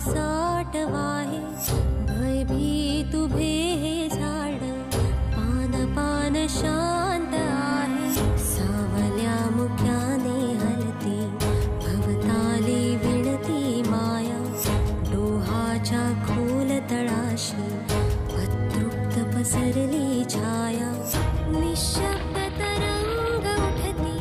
साठ वाहे भयभीत उभे हे झाड पान पान शांत आहे सावल्या मुख्याने हलती भवताली विणती माया डोहाच्या खोल तळाशी अतृप्त पसरली छाया निशब्द तरंग उठती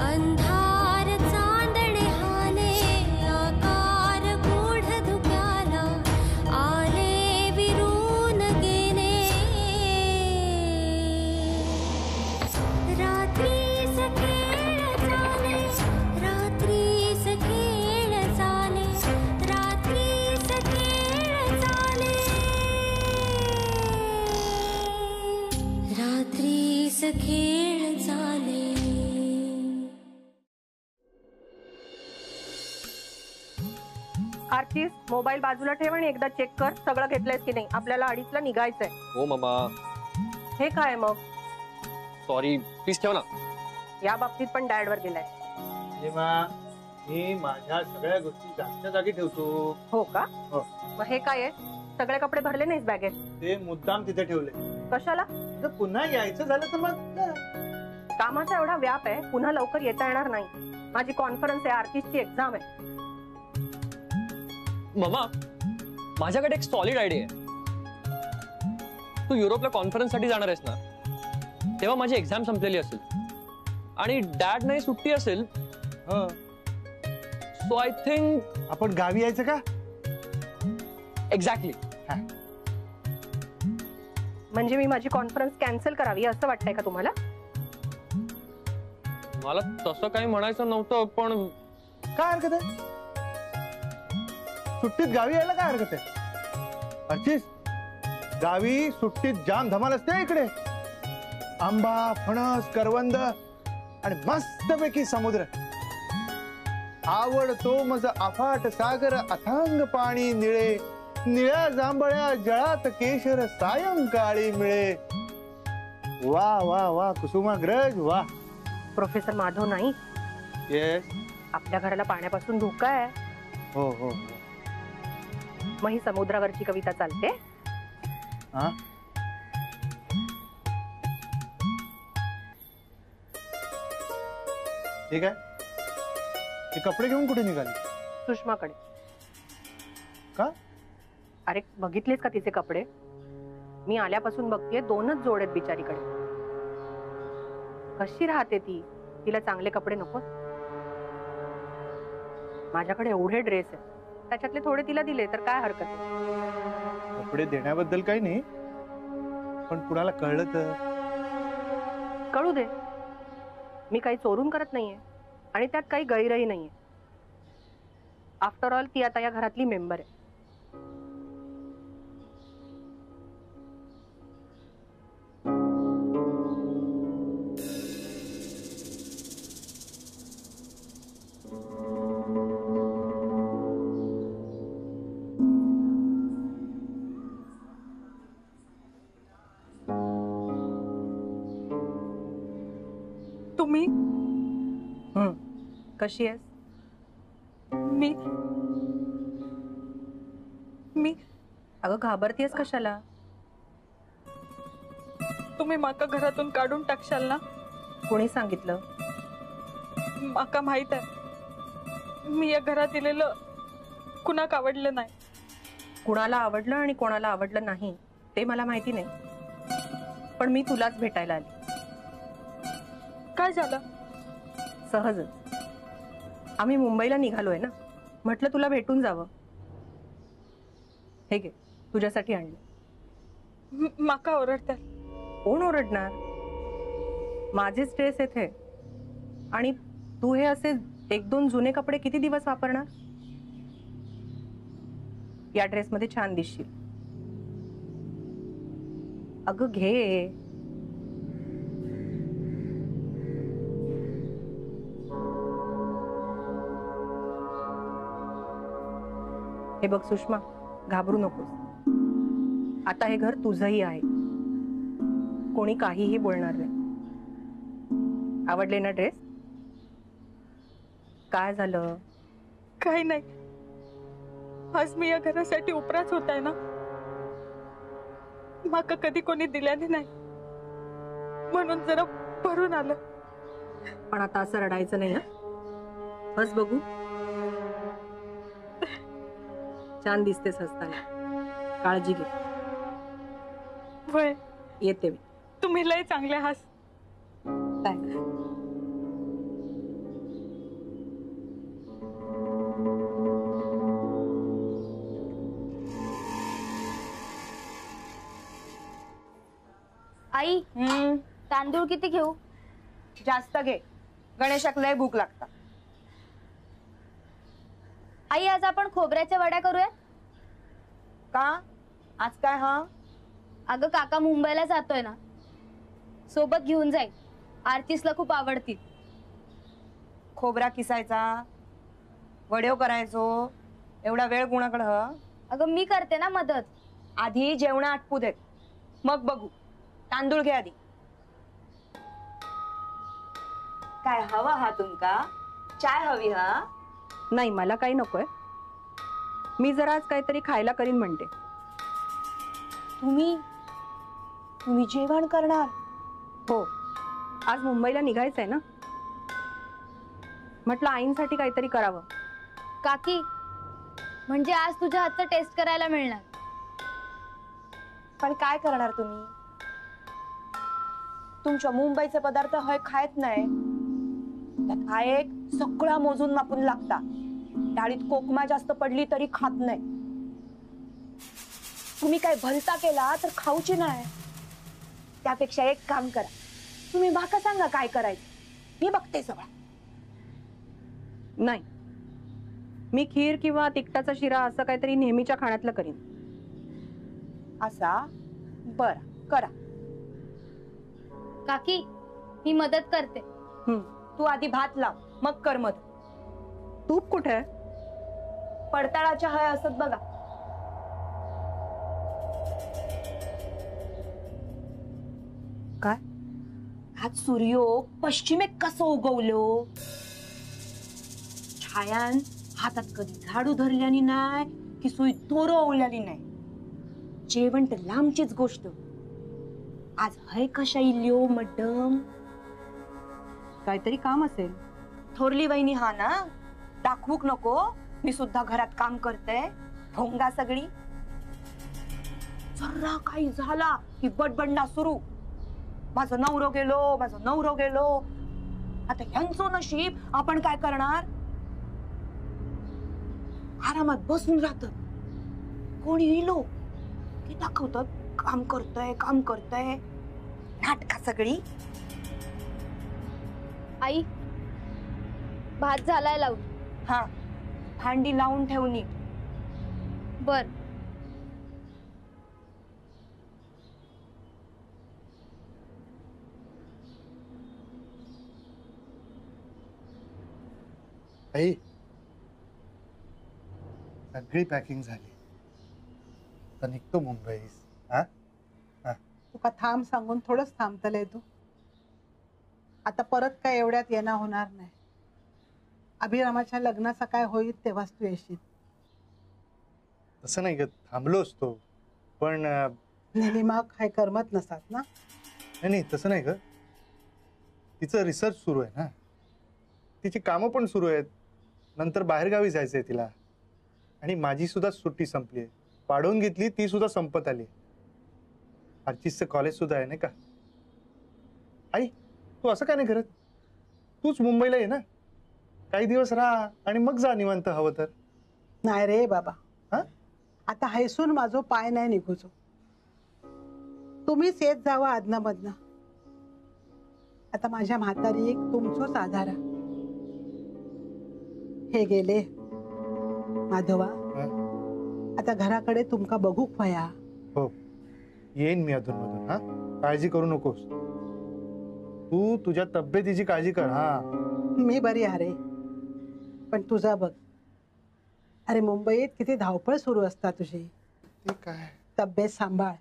अंधार चांदणे हाले आकार गूढ धुक्याला आले विरून गेले रात्रीस खेळ चाले रात्रीस खेळ चाले रात्रीस खेळ चाले रात्रीस खेळ चाले. आर्चिस मोबाईल बाजूला ठेव आणि एकदा चेक कर सगळं घेतलंयस की नाही. आपल्याला 2:30ला निघायचंय. हो मम्मा. हे काय मग? सॉरी प्लीज ठेव ना. या बाबतीत पण डॅड वर गेलाय. मी माझ्या सगळ्या गोष्टी जागच्या जागी ठेवतो. हो का? हो. मग हे काय आहे? सगळे कपडे भरले नाहीस बॅगेत? ते मुद्दाम तिथे ठेवले. कशाला? जर पुन्हा यायचं झालं तर मग कामाचा एवढा व्याप आहे पुन्हा लवकर येता येणार नाही. माझी कॉन्फरन्स आहे आर्टिस्टची एक्झाम आहे. मम्मा माझ्याकडे एक सॉलिड आयडिया आहे. तू युरोपला कॉन्फरन्स साठी जाणार आहेस ना तेव्हा माझी एक्झाम संपलेली असेल आणि डॅड नाही सुट्टी असेल. सो आय थिंक आपण गावी यायचं का? एक्झॅक्टली. म्हणजे मी माझी कॉन्फरन्स कॅन्सल करावी असं वाटतंय का तुम्हाला? मला तसं काही म्हणायचं नव्हतं पण काय हरकत आहे? सुट्टीत गावी यायला काय हरकत आहे? अर्चिस गावी सुट्टीत जाम धमाल असते इकडे. आंबा फणस करवंद आणि मस्तपैकी समुद्र. आवडतो मज अफाट सागर अथांग पाणी निळे निळ्या जांभळ्या जळात केशर सायंकाळी मिळे. वा वा वा कुसुमाग्रज वा. प्रोफेसर माधव नाही. येस. आपल्या घराला पाण्यापासून धोका आहे. हो हो. मग ही समुद्रावरची कविता चालते? हा ठीक आहे. हे कपडे घेऊन कुठे निघाली? सुषमाकडे. का? अरे बघितलेस का तिचे कपडे? मी आल्यापासून बघतेय 2च जोड आहेत बिचारीकडे. कशी राहते ती? तिला चांगले कपडे नको? माझ्याकडे एवढे ड्रेस आहेत त्याच्यातले थोडे तिला दिले तर काय हरकत आहे? कपडे देण्याबद्दल काही नाही पण कुणाला कळलं तर? कळू दे. मी काही चोरून करत नाहीये आणि त्यात काही गैरही नाहीये. आफ्टर ऑल ती आता या घरातली मेंबर आहे. तुम्ही कशी आहेस? मी अगं घाबरतेस कशाला? तुम्ही माका घरातून काढून टाकशाल ना? कोणी सांगितलं? माका माहित आहे मी या घरात इलेलं कुणाक आवडलं नाही. कुणाला आवडलं आणि कोणाला आवडलं नाही ते मला माहिती नाही पण मी तुलाच भेटायला आली. काय झालं? सहजच. आम्ही मुंबईला निघालोय ना म्हटलं तुला भेटून जावं. हे घे तुझ्यासाठी आणलं. माका ओरडतात. कोण ओरडणार? माझे स्ट्रेस येथे आणि तू हे असे 1-2 जुने कपडे किती दिवस वापरणार? या ड्रेसमध्ये छान दिसशील. अगं घे. हे बघ सुषमा घाबरू नकोस. आता हे घर तुझंही आहे. कोणी काहीही बोलणार नाही. आवडले ना ड्रेस? काय झालं? काही नाही. आज मी या घरासाठी उपराच होत आहे ना, माका कधी कोणी दिल्याने नाही, म्हणून जरा भरून आलं. पण आता असं रडायचं नाही ना. बस बघू, छान दिसतेस हसताना. काळजी घे. वय येते मी. तुम्ही लय चांगले हास. Thanks. आई तांदूळ किती घेऊ? जास्त घे, गणेशाक लय भूक लागता. आई आज आपण खोबऱ्याच्या वड्या करूया. का आज काय? हा अगं काका मुंबईला जातोय ना, सोबत घेऊन जाईल. आरतीसला खूप आवडतील. खोबरा किसायचा, वड्यो करायचो, एवढा वेळ कुणाकडं? अगं मी करते ना मदत. आधी जेवण आटपू देत, मग बघू. तांदूळ घे आधी. काय हवा हा तुमका? चाय हवी? हा नाही, मला काही नकोय. मी जरा आज काहीतरी खायला करीन म्हणते. तुम्ही तुम्ही जेवण करणार? हो, आज मुंबईला निघायचंय ना, म्हटलं आईंसाठी काहीतरी करावं. काकी म्हणजे आज तुझ्या हातचं टेस्ट करायला मिळणार. पण काय करणार तुम्ही? तुमच्या मुंबईचे पदार्थ हय खायत नाही. त्यात हा एक सगळा मोजून मापून लागता. डाळीत कोकमा जास्त पडली तरी खात नाही. तुम्ही काय भलता केला तर खाऊची नाही. त्यापेक्षा एक काम करा, तुम्ही माका सांगा काय करायचं, मी बघते सगळं. नाही, मी खीर किंवा तिखटाचा शिरा असं काहीतरी नेहमीच्या खाण्यातलं करीन. असा? बर, करा. काकी मी मदत करते. तू आधी भात लाव, मग कर मदत. तूप कुठे आहे? पडताळाच्या हय असत बघा. काय? आज सूर्यो पश्चिमेक कसं उगवलो. छायान हातात कधी झाडू धरल्यानी नाही की सुई तोरो ओवल्याली नाही. जेवण तर लांबचीच गोष्ट. आज हय कशा इल्यो मॅडम? काहीतरी काम असेल. थोरली वहिनी हा ना, दाखवूक नको मी सुद्धा घरात काम करते. भोंगा सगळी. जरा काही झाला की बडबडणा सुरू. माझं नवरो गेलो, माझं नवरो गेलो. आता ह्यांचं नशीब आपण काय करणार? आरामात बसून राहत. कोणी इलो की दाखवतात काम करतय काम करतय. नाटका सगळी. आई भात झालाय लावून. हा, भांडी लावून ठेवणी. बर. आई, सगळी पॅकिंग झाली. तर निघतो मुंबईस. हा, तुका थांब सांगून थोडंच थांबतलंय तू. आता परत काय एवढ्यात येणं होणार नाही. अभिरामाच्या लग्नाचा काय होईल तेव्हाच तू येशील. तसं नाही ग, थांबलो असतो पण नेहमी मग काय करमत नसतात ना. नाही तसं नाही ग. तिचं रिसर्च सुरू आहे ना, तिची कामं पण सुरू आहेत. नंतर बाहेरगावी जायचंय तिला. आणि माझी सुद्धा सुट्टी संपली आहे. वाढवून घेतली ती सुद्धा संपत आली. आर्चिसचं कॉलेज सुद्धा आहे नाही का. आई, तू असं काय नाही करत? तूच मुंबईला ये ना, काही दिवस राहा आणि मग जा निवांत हवं तर. नाही रे बाबा, हा, आता हैसून माझो पाय नाही निघूचो. तुम्हीच येत जावा आदनामधनं. आता माझ्या म्हातारीक तुमचोच आधार. हे गेले माधवा. आता घराकडे तुमका बघूक वया. हो, येईन मी अधून मधून. हा, काळजी करू नकोस. तू तुझ्या तब्येतीची काळजी कर. हा, मी बरी आहे रे, पण तुझा बघ. अरे मुंबईत किती धावपळ सुरू असता तुझी. ते काय? तब्येत सांभाळ,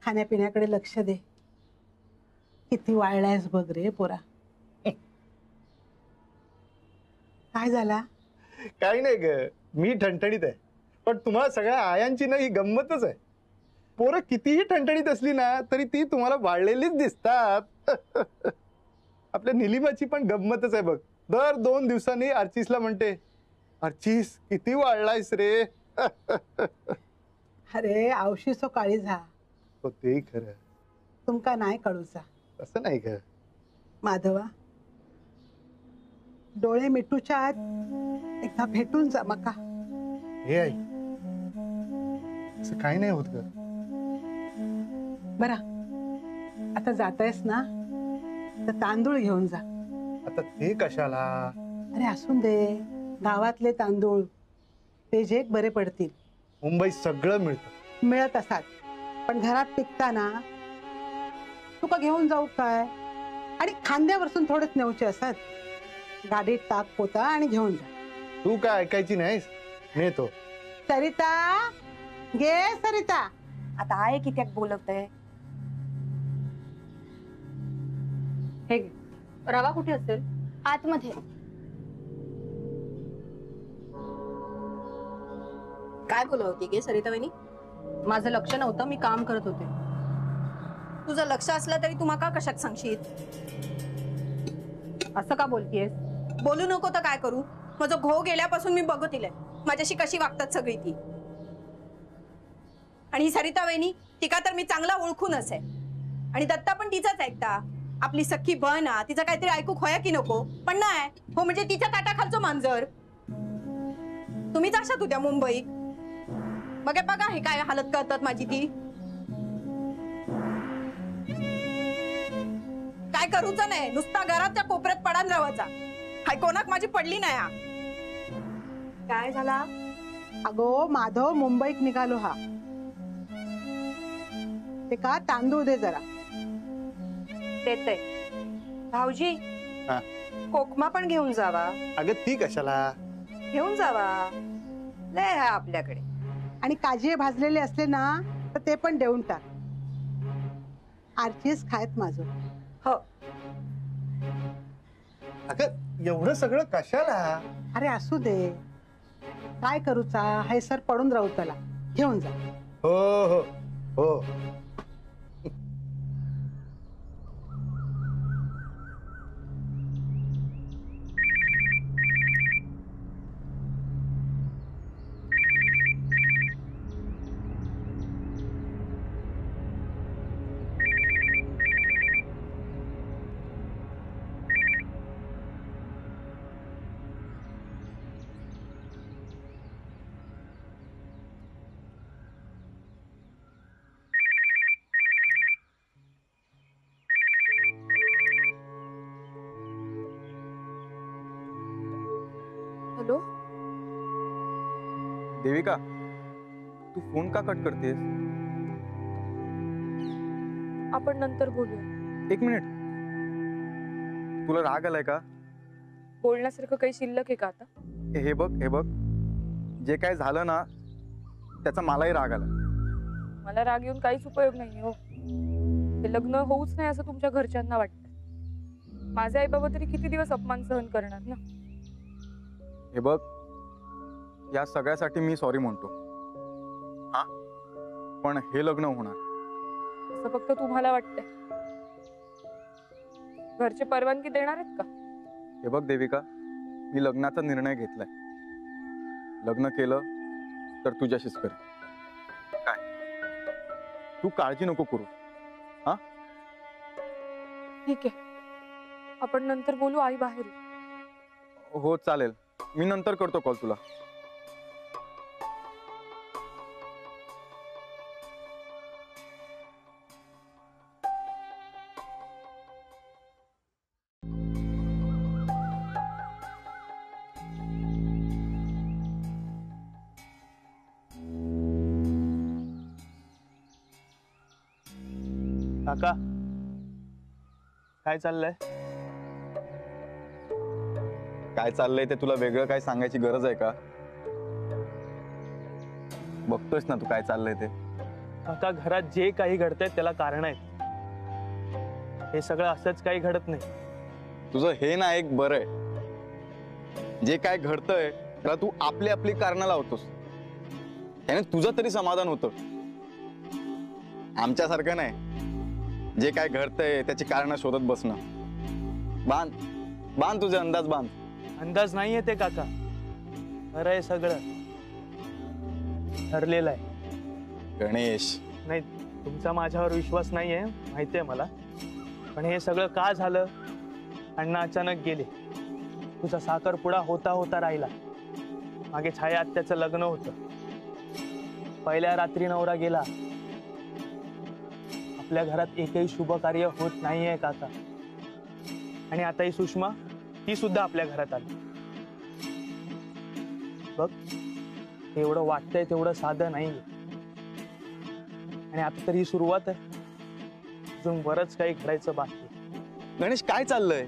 खाण्यापिण्याकडे लक्ष दे. किती वाळलायस बघ रे पोरा. काय झाला? काही नाही ग, मी ठणठणीत आहे, पण तुम्हाला सगळ्या आयांची ना ही गंमतच आहे. पोरं कितीही ठणठणीत असली ना तरी ती तुम्हाला वाढलेलीच दिसतात. आपल्या निलिमाची पण गंमतच आहे बघ. दर 2 दिवसांनी अर्चिसला म्हणते, अर्चिस किती वाढलायस रे. अरे आवशी सो काळी झा, हो तेही खरं, तुमका नाही कळूचा. तसं नाही ग माधवा, डोळे मिटूच्या आत एकदा भेटून जा मका. हे आई, असं काही नाही होत ग. बरा, आता जातायस ना तर तांदूळ घेऊन जा. आता ते कशाला? अरे असून दे, गावातले तांदूळ ते जे बरे पडतील. मुंबईत सगळं मिळतं. मिळत असतात, पण घरात पिकताना तुका घेऊन जाऊ काय? आणि खांद्यावरसून थोडेच नेऊचे असतात. गाडीत टाक पोता आणि घेऊन जा. तू काय ऐकायची नाहीस? नेतो. सरिता, घे सरिता. आता आहे की त्यात बोलत आहे. हे घे. रवा कुठे असेल? आतमध्ये. काय बोलत होती गे सरिता वहिनी? माझं लक्ष नव्हतं, मी काम करत होते. तुझं लक्ष असलं तरी तू माका कशात सांगशील? असं का बोलतीयस? बोलू नको तर काय करू? माझं घो गेल्यापासून मी बघतिले माझ्याशी कशी वागतात सगळी ती. आणि ही सरिता वहिनी, तिका तर मी चांगला ओळखूनच आहे. आणि दत्ता पण तिचाच ऐकता. आपली सख्खी बहन हा, तिचं काहीतरी ऐकूक होया की नको? पण नाही हो, म्हणजे तिच्या ताटाखालचं मांजर. तुम्हीच अशात उद्या मुंबईत. मग बघा हे काय हालत करतात माझी ती. काय करूच नाही, नुसता घराच्या कोपऱ्यात पडान राहायचा. हाय कोणाक माझी पडली नाही हा. काय झाला? अगो माधव मुंबईत निघालो हा. ते का तांदूळ दे जरा. देते भाऊजी. हा. कोकमा पण घेऊन जावा. अगं ती कशाला? घेऊन जावा, लय आहे आपल्याकडे. आणि काजी भाजलेले असले ना तर ते पण देऊन टाक. आर्चीस खायत माझं. हो. अगं एवढं सगळं कशाला? अरे असू दे, काय करूचा, हे सर पडून राहू त्याला. घेऊन जा. हो हो हो. हॅलो, देविका, तू फोन का कट करतेस? आपण नंतर बोलूया. 1 मिनिट, तुला राग आलाय का? बोलण्यासारखं काही शिल्लक आहे का आता? हे बघ, जे काय झालं ना त्याचा मलाही राग आला. मला राग येऊन काहीच उपयोग नाही हो. ते लग्न होऊच नाही असं तुमच्या घरच्यांना वाटतं. माझे आई बाबा तरी किती दिवस अपमान सहन करणार ना. हे बघ, या सगळ्यासाठी मी सॉरी म्हणतो. हा, पण हे लग्न होणार असं फक्त तुम्हाला वाटतंय? घरचे परवानगी देणार आहेत का? हे बघ देविका, मी लग्नाचा निर्णय घेतलाय. लग्न केलं तर तुझ्याशीच करेन. काय तू काळजी नको करू. हा, ठीक आहे, आपण नंतर बोलू. आई बाहेर. हो चालेल, मी नंतर करतो कॉल तुला. काका, काय चाललंय? काय चाललंय ते तुला वेगळं काय सांगायची गरज आहे का? बघतोयस ना तू काय चाललंय ते. काका, घरात जे काही घडतंय त्याला कारण आहेत. हे सगळं असंच काही घडत नाही. तुझं हे ना एक बरं आहे. जे काय घडतंय त्याला तू आपली आपली कारणं लावतोस. त्याने तुझं तरी समाधान होतं. आमच्यासारखं नाही, जे काय घडतंय त्याची कारणं शोधत बसणं. बांध बांध तुझे अंदाज बांध. अंदाज नाहीये ते काका, खरं आहे सगळं, ठरलेलं आहे. गणेश, नाही, तुमचा माझ्यावर विश्वास नाहीये माहितीये मला, पण हे सगळं का झालं? अण्णा अचानक गेले, तुझा साखरपुडा होता होता राहिला, मागे छाया आत्याचं लग्न होतं, पहिल्या रात्री नवरा गेला, आपल्या घरात एकही शुभ कार्य होत नाहीये काका. आणि आता ही सुषमा, ती सुद्धा आपल्या घरात आली. बघ, एवढं वाटतंय तेवढं साधं नाहीये. आणि आता तर ही सुरुवात आहे, अजून बरंच काही घडायचं बाकी आहे. गणेश काय चाललंय?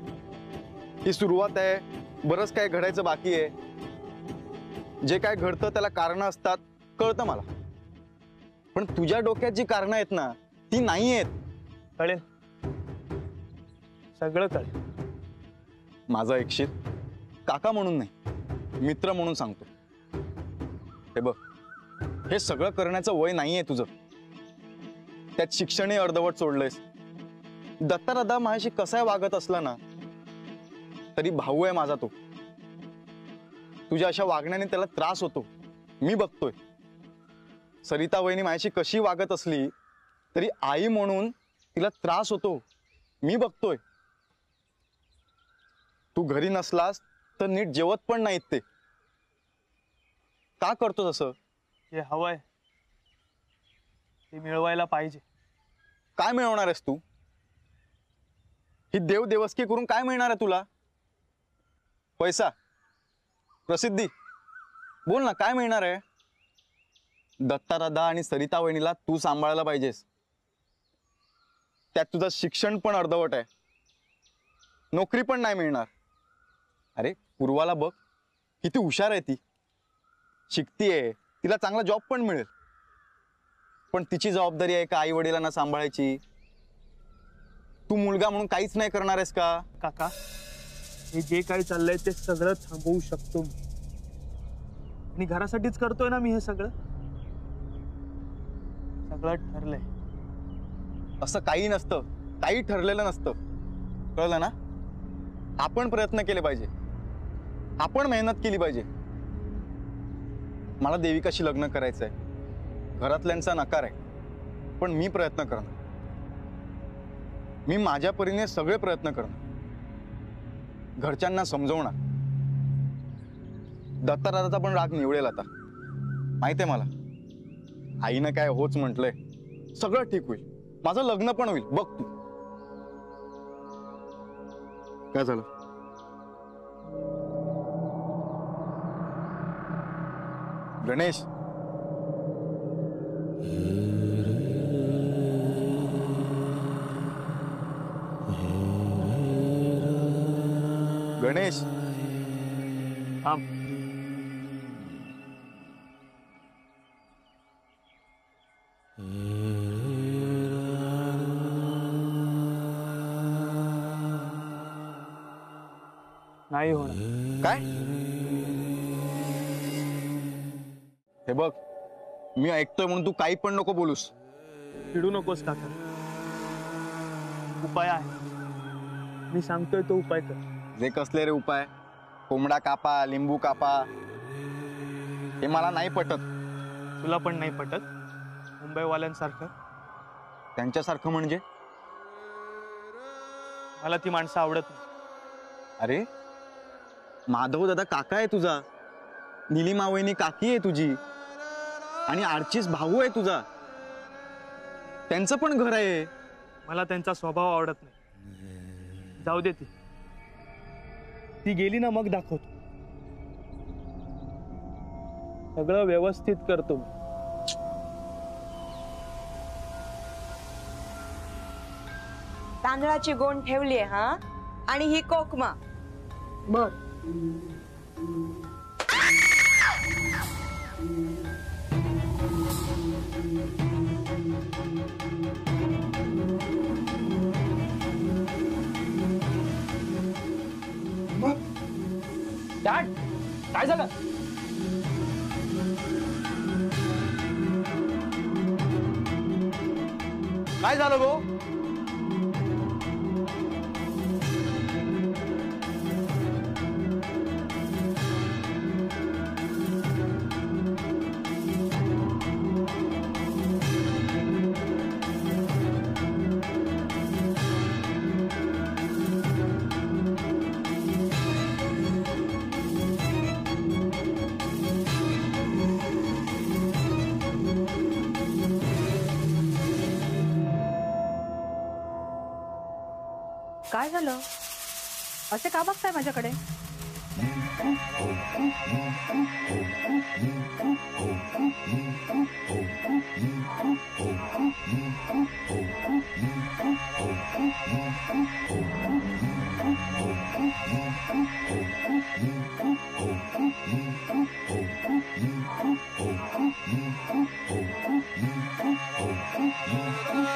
ही सुरुवात आहे, बरंच काय घडायचं बाकी आहे. जे काय घडतं त्याला कारण असतात, कळतं मला. पण तुझ्या डोक्यात जी कारणं आहेत ना, ती नाही आहेत. कळेल, सगळं कळेल. माझं ऐकशील? काका म्हणून नाही, मित्र म्हणून सांगतो. हे बघ, हे सगळं करण्याचं वय नाहीये तुझं. त्यात शिक्षणही अर्धवट सोडलंयस. दत्ता दादा माझ्याशी कसाय वागत असला ना तरी भाऊ आहे माझा तो. तुझ्या अशा वागण्याने त्याला त्रास होतो, मी बघतोय. सरिता वहिनी माझ्याशी कशी वागत असली तरी आई म्हणून तिला त्रास होतो, मी बघतोय. तू घरी नसलास तर नीट जेवत पण नाहीत ते. का करतो तसं? जे हवंय ते मिळवायला पाहिजे. काय मिळवणार आहेस तू? ही देव देवस्की करून काय मिळणार आहे तुला? पैसा, प्रसिद्धी? बोल ना, काय मिळणार आहे? दत्ता दादा आणि सरिता वहिनीला तू सांभाळायला पाहिजेस. त्यात तुझं शिक्षण पण अर्धवट आहे, नोकरी पण नाही मिळणार. अरे पूर्वाला बघ, किती हुशार आहे ती, शिकतीये, तिला चांगला जॉब पण मिळेल. पण तिची जबाबदारी आहे का आई वडिलांना सांभाळायची? तू मुलगा म्हणून काहीच नाही करणार आहेस का? काका, हे जे काही चाललंय ते सगळं थांबवू शकतो मी, आणि घरासाठीच करतोय ना मी हे सगळं. सगळं ठरलंय. असं काही नसतं, काही ठरलेलं नसतं, कळलं ना? आपण प्रयत्न केले पाहिजे, आपण मेहनत केली पाहिजे. मला देविकाशी लग्न करायचंय, घरातल्यांचा नकार आहे, पण मी प्रयत्न करणार. मी माझ्या परीने सगळे प्रयत्न करणार, घरच्यांना समजवणार. दत्ता दादाचा पण राग निवळेल आता, माहितीये मला. आईनं काय होच म्हटलंय, सगळं ठीक होईल, माझं लग्न पण होईल. बघ तू. काय झालं? गणेश, गणेश, थांब. नाही होणार. काय? हे बघ, मी ऐकतोय म्हणून तू काही पण नको बोलूस. चिडू नकोस काका, उपाय आहे, मी सांगतोय तो उपाय कर. जे कसले रे उपाय? कोंबडा कापा, लिंबू कापा, हे मला नाही पटत. तुला पण नाही पटत? मुंबईवाल्यांसारखं? त्यांच्यासारखं म्हणजे? मला ती माणसं आवडत नाही. अरे माधव दादा काका आहे तुझा, निलिमा वहिनी काकी आहे तुझी, आणि आर्चिस भाऊ आहे तुझा. त्यांचं पण घर आहे. मला त्यांचा स्वभाव आवडत नाही. जाऊ दे, ती गेली ना मग दाखवतो. सगळं व्यवस्थित करतो मी. तांदळाची गोण ठेवली हा, आणि ही कोकमा. बर. डॅड, काय झालं? काय झालं गो? काय झालं? असे का बघताय माझ्याकडे? Oh